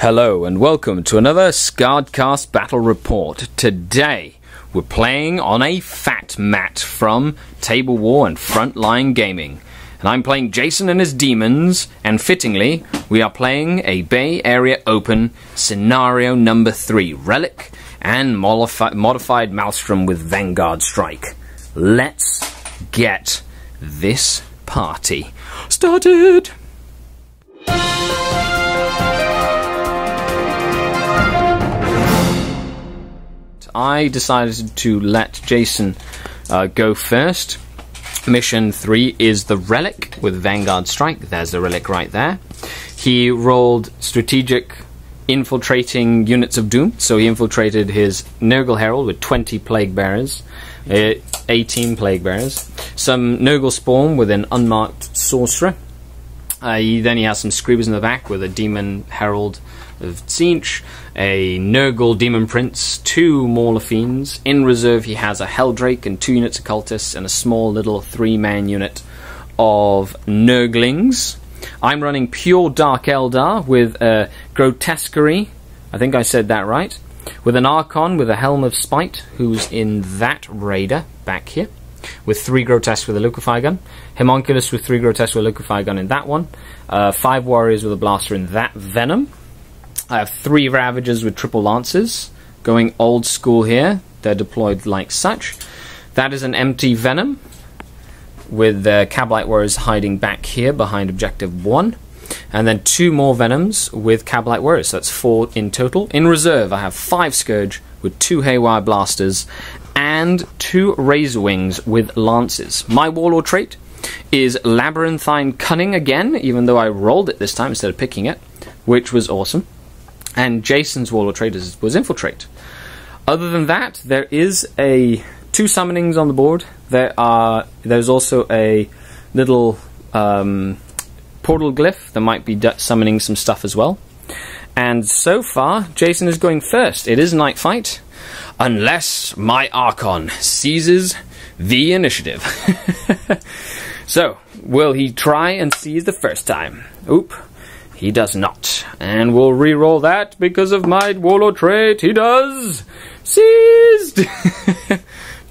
Hello and welcome to another SkaredCast Battle Report. Today we're playing on a FAT mat from Table War and Frontline Gaming. And I'm playing Jason and his Deamons, and fittingly we are playing a Bay Area Open Scenario number 3, Relic and Modified Maelstrom with Vanguard Strike. Let's get this party started! I decided to let Jason go first. Mission 3 is the Relic with Vanguard Strike. There's the Relic right there. He rolled strategic infiltrating units of doom, so he infiltrated his Nurgle Herald with 20 Plague Bearers, 18 Plague Bearers, some Nurgle Spawn with an unmarked Sorcerer. Then he has some Screebers in the back with a Demon Herald of Tzeentch, a Nurgle Demon Prince, 2 Mauler Fiends. In reserve he has a Helldrake and 2 units of Cultists and a small little 3-man unit of Nurglings. I'm running pure Dark Eldar with a Grotesquerie, I think I said that right, with an Archon with a Helm of Spite, who's in that Raider back here, with 3 Grotesques with a Liquefy Gun, Homunculus with 3 Grotesques with a Liquefy Gun in that one, 5 Warriors with a Blaster in that Venom. I have 3 Ravagers with triple Lances, going old school here. They're deployed like such. That is an empty Venom, with the Cabalite Warriors hiding back here behind Objective 1. And then 2 more Venoms with Cabalite Warriors, so that's 4 in total. In reserve I have 5 Scourge with 2 Haywire Blasters and 2 Razor Wings with Lances. My Warlord trait is Labyrinthine Cunning again, even though I rolled it this time instead of picking it, which was awesome. And Jason's Warlord trait was Infiltrate. Other than that, there is 2 summonings on the board. There's also a little portal glyph that might be summoning some stuff as well. And so far, Jason is going first. It is Night Fight, unless my Archon seizes the initiative. So, will he try and seize the first time? Oop. He does not. And we'll re-roll that because of my Warlord trait. He does! Seized!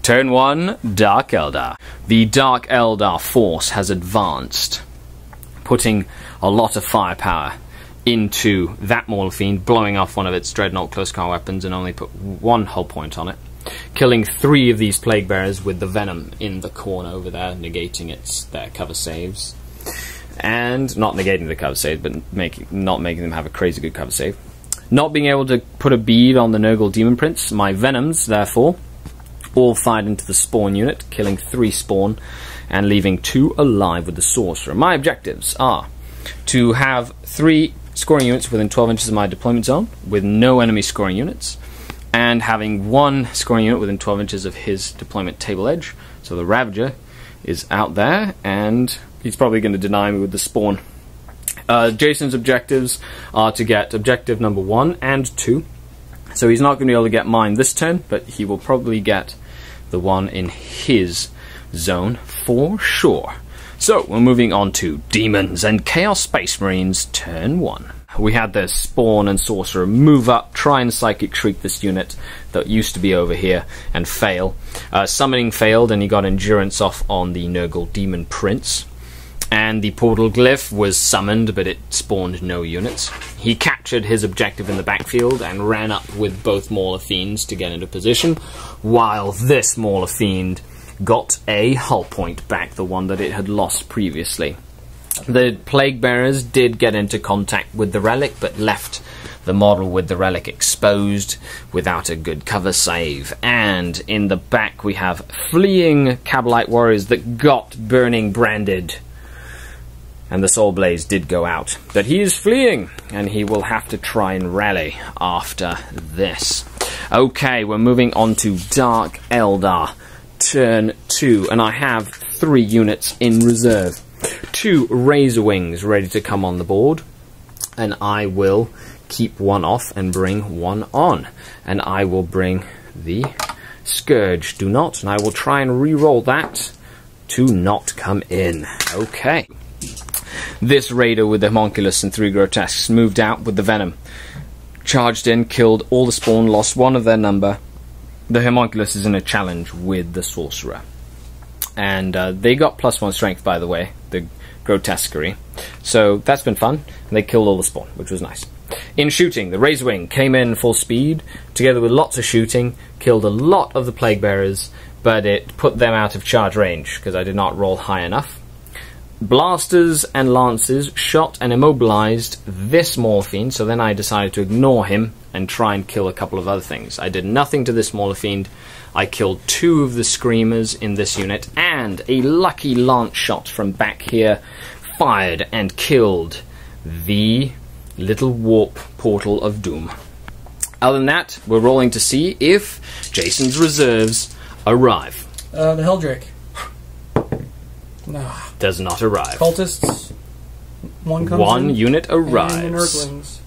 Turn 1, Dark Eldar. The Dark Eldar force has advanced, putting a lot of firepower into that Mauler Fiend, blowing off one of its Dreadnought close combat weapons and only put 1 hull point on it, killing 3 of these Plague Bearers with the Venom in the corner over there, negating their cover saves. And not negating the cover save, but not making them have a crazy good cover save. Not being able to put a bead on the Nurgle Demon Prince. My Venoms, therefore, all fired into the Spawn unit, killing 3 Spawn and leaving 2 alive with the Sorcerer. My objectives are to have 3 scoring units within 12 inches of my deployment zone, with no enemy scoring units, and having 1 scoring unit within 12 inches of his deployment table edge. So the Ravager is out there, and he's probably going to deny me with the Spawn. Jason's objectives are to get objective number 1 and 2. So he's not going to be able to get mine this turn, but he will probably get the one in his zone for sure. So we're moving on to Demons and Chaos Space Marines, turn 1. We had the Spawn and Sorcerer move up, try and Psychic Shriek this unit that used to be over here, and fail. Summoning failed, and he got Endurance off on the Nurgle Demon Prince. And the Portal Glyph was summoned, but it spawned no units. He captured his objective in the backfield and ran up with both Mauler Fiends to get into position, while this Mauler Fiend got a hull point back, the one that it had lost previously. The Plague Bearers did get into contact with the Relic, but left the model with the Relic exposed without a good cover save. And in the back we have fleeing Cabalite Warriors that got Burning Branded. And the Soul Blaze did go out. But he is fleeing, and he will have to try and rally after this. Okay, we're moving on to Dark Eldar, turn 2. And I have 3 units in reserve. 2 Razor Wings ready to come on the board. And I will keep 1 off and bring 1 on. And I will bring the Scourge. Do not. And I will try and re-roll that to not come in. Okay. This raider with the homunculus and 3 grotesques moved out with the venom. Charged in, killed all the spawn, lost 1 of their number. The homunculus is in a challenge with the sorcerer. And they got +1 strength, by the way, the grotesquerie. So that's been fun. And they killed all the spawn, which was nice. In shooting, the Razorwing came in full speed, together with lots of shooting, killed a lot of the Plague Bearers, but it put them out of charge range, because I did not roll high enough. Blasters and Lances shot and immobilized this Maul Fiend, so then I decided to ignore him and try and kill a couple of other things. I did nothing to this Mauler Fiend. I killed 2 of the Screamers in this unit, and a lucky lance shot from back here fired and killed the little warp portal of doom. Other than that, we're rolling to see if Jason's reserves arrive. The Helldrake. Does not arrive. Cultists. 1 comes 1 in, unit arrives. And the Nurglings.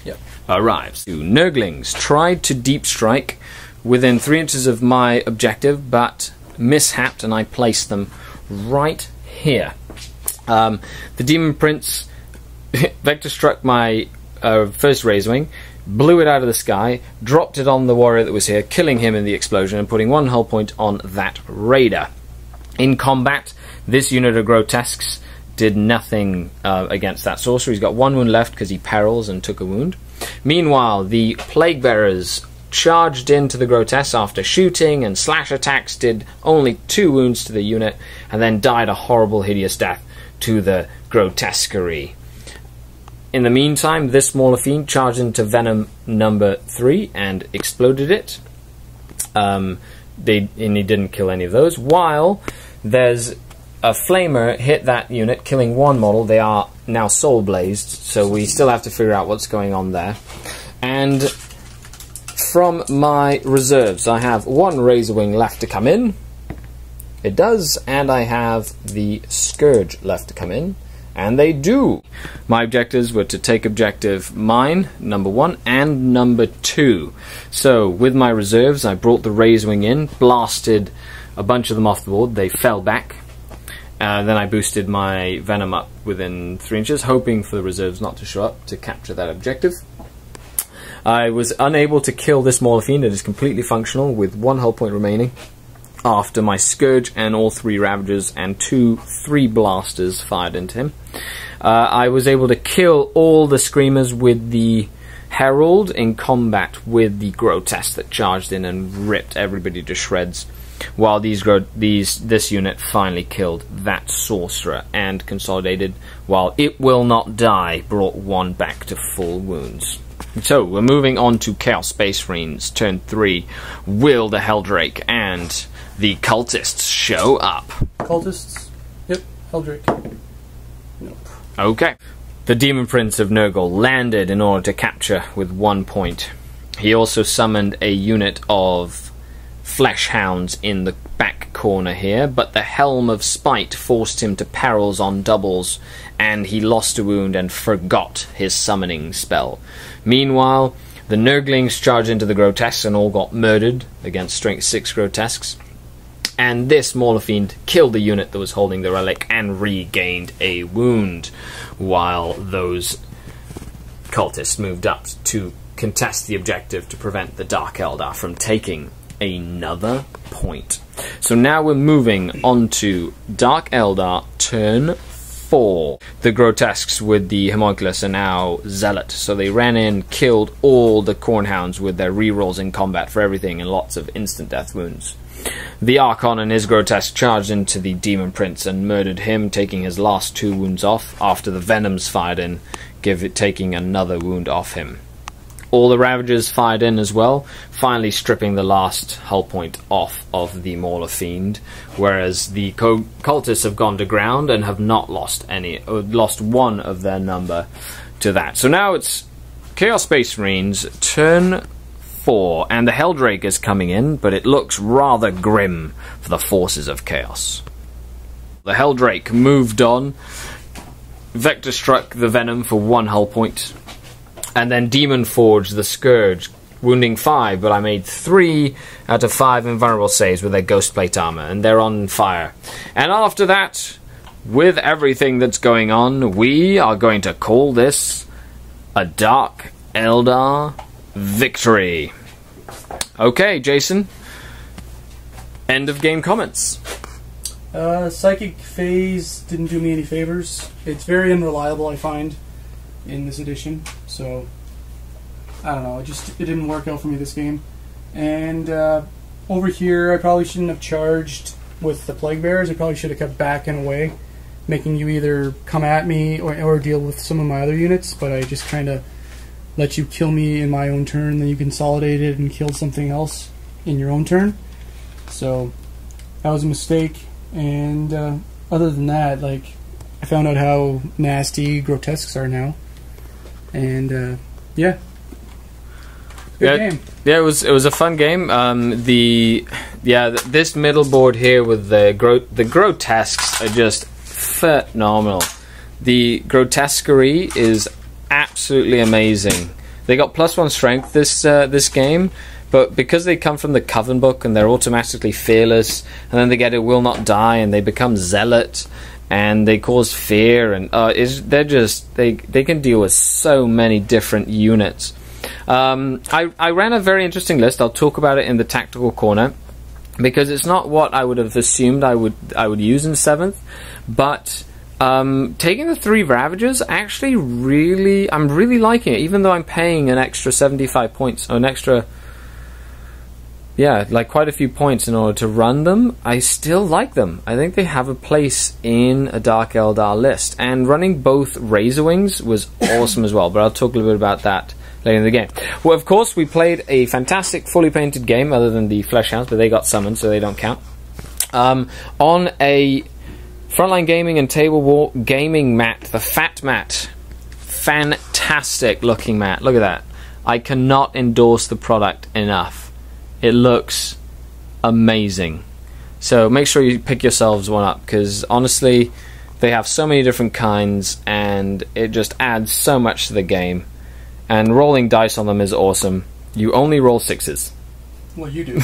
Yep. Arrives. 2 Nurglings tried to deep strike within 3 inches of my objective, but mishapped, and I placed them right here. The Demon Prince vector struck my first Razorwing, blew it out of the sky, dropped it on the warrior that was here, killing him in the explosion and putting 1 hull point on that raider. In combat, this unit of grotesques did nothing against that sorcerer. He's got 1 wound left because he perils and took a wound. Meanwhile, the Plague Bearers charged into the grotesques after shooting and slash attacks, did only 2 wounds to the unit, and then died a horrible, hideous death to the grotesquerie. In the meantime, this smaller fiend charged into Venom number 3 and exploded it. And he didn't kill any of those, while there's a flamer hit that unit, killing 1 model. They are now soul blazed, so we still have to figure out what's going on there. And from my reserves, I have 1 Razorwing left to come in. It does, and I have the Scourge left to come in, and they do. My objectives were to take objective mine, number 1, and number 2. So, with my reserves, I brought the Razorwing in, blasted a bunch of them off the board. They fell back. Then I boosted my Venom up within 3 inches, hoping for the reserves not to show up to capture that objective. I was unable to kill this Mauler Fiend. It is completely functional with 1 hull point remaining after my Scourge and all 3 Ravagers and 3 Blasters fired into him. I was able to kill all the Screamers with the Herald in combat with the Grotesque that charged in and ripped everybody to shreds, while this unit finally killed that Sorcerer and consolidated, while It Will Not Die brought 1 back to full wounds. So, we're moving on to Chaos Space Marines, turn 3. Will the Helldrake and the Cultists show up? Cultists? Yep. Helldrake. Nope. Okay. The Demon Prince of Nurgle landed in order to capture with 1 point. He also summoned a unit of Flesh Hounds in the back corner here, but the Helm of Spite forced him to perils on doubles, and he lost a wound and forgot his summoning spell. Meanwhile, the Nurglings charged into the Grotesques and all got murdered against Strength 6 Grotesques. And this Mauler Fiend killed the unit that was holding the relic and regained a wound, while those cultists moved up to contest the objective to prevent the Dark Eldar from taking another point. So now we're moving on to Dark Eldar turn 4. The Grotesques with the Homunculus are now Zealot, so they ran in, killed all the Cornhounds with their rerolls in combat for everything and lots of instant death wounds. The Archon and his Grotesque charged into the Demon Prince and murdered him, taking his last 2 wounds off after the Venoms fired in, taking another wound off him. All the Ravagers fired in as well, finally stripping the last hull point off of the Mauler Fiend, whereas the Cultists have gone to ground and have not lost any, or lost 1 of their number to that. So now it's Chaos Space Marines turn 4, and the Helldrake is coming in, but it looks rather grim for the forces of Chaos. The Helldrake moved on, vector struck the Venom for 1 hull point, and then Demon Forged the Scourge, wounding 5, but I made 3 out of 5 invulnerable saves with their Ghost Plate armor, and they're on fire. And after that, with everything that's going on, we are going to call this a Dark Eldar victory. Okay, Jason. End of game comments. Psychic Phase didn't do me any favors. It's very unreliable, I find, in this edition. So, I don't know. It didn't work out for me this game. And over here, I probably shouldn't have charged with the Plague Bearers. I probably should have kept backing away, making you either come at me or deal with some of my other units. But I just kind of let you kill me in my own turn, then you consolidated and killed something else in your own turn. So that was a mistake. And other than that, like, I found out how nasty grotesques are now. And yeah. Good game. Yeah, it was a fun game. This middle board here with the grotesques are just phenomenal. The grotesquerie is absolutely amazing. They got +1 strength this game, but because they come from the Coven book and they're automatically fearless, and then they get a will not die and they become zealot and they cause fear, and they can deal with so many different units. I ran a very interesting list. I'll talk about it in the tactical corner, because it's not what I would have assumed I would use in 7th, but taking the 3 Ravagers, actually I'm really liking it, even though I'm paying an extra 75 points, or an extra, like quite a few points in order to run them. I still like them. I think they have a place in a Dark Eldar list, and running both Razor Wings was awesome as well, but I'll talk a little bit about that later in the game. Well, of course, we played a fantastic fully painted game, other than the Flesh Hounds, but they got summoned, so they don't count. On a Frontline Gaming and Table War Gaming mat, the FAT mat. Fantastic looking mat. Look at that. I cannot endorse the product enough. It looks amazing. So make sure you pick yourselves one up, because honestly, they have so many different kinds, and it just adds so much to the game. And rolling dice on them is awesome. You only roll 6s. Well, you do.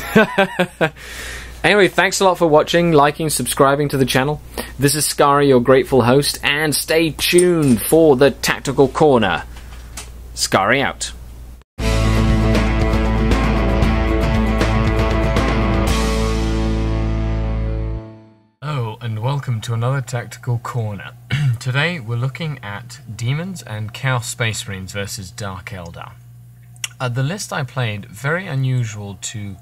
Anyway, thanks a lot for watching, liking, subscribing to the channel. This is Skari, your grateful host, and stay tuned for the Tactical Corner. Skari out. Hello, and welcome to another Tactical Corner. Today we're looking at Deamons and Chaos Space Marines versus Dark Eldar. The list I played, very unusual to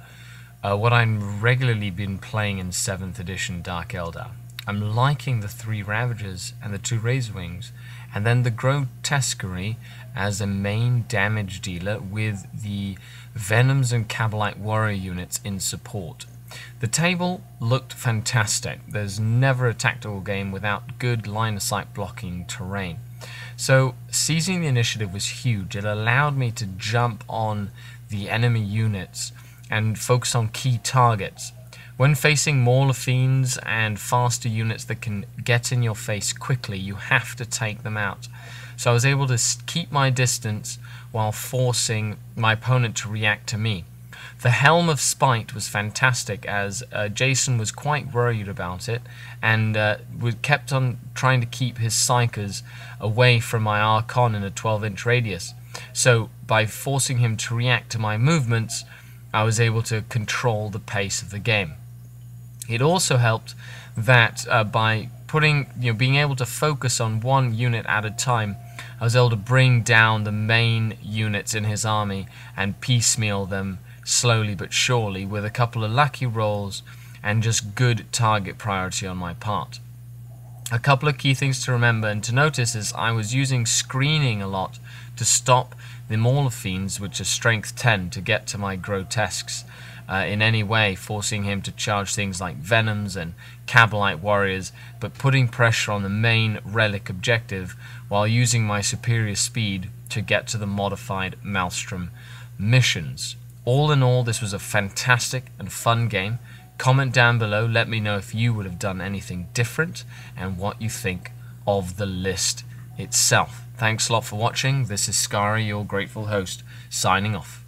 what I'm regularly been playing in 7th edition Dark Eldar. I'm liking the 3 Ravagers and the 2 Razor Wings, and then the Grotesquerie as a main damage dealer with the Venoms and Cabalite Warrior units in support. The table looked fantastic. There's never a tactical game without good line-of-sight blocking terrain. So seizing the initiative was huge. It allowed me to jump on the enemy units and focus on key targets. When facing Mauler Fiends and faster units that can get in your face quickly, you have to take them out. So I was able to keep my distance while forcing my opponent to react to me. The Helm of Spite was fantastic, as Jason was quite worried about it, and kept on trying to keep his Psychers away from my Archon in a 12-inch radius. So by forcing him to react to my movements, I was able to control the pace of the game. It also helped that by being able to focus on one unit at a time, I was able to bring down the main units in his army and piecemeal them slowly but surely with a couple of lucky rolls and just good target priority on my part. A couple of key things to remember and to notice is I was using screening a lot to stop the Mauler Fiends, which are strength 10, to get to my grotesques in any way, forcing him to charge things like Venoms and Cabalite Warriors, but putting pressure on the main relic objective while using my superior speed to get to the modified Maelstrom missions. All in all, this was a fantastic and fun game. Comment down below, let me know if you would have done anything different and what you think of the list itself. Thanks a lot for watching. This is Skari, your grateful host, signing off.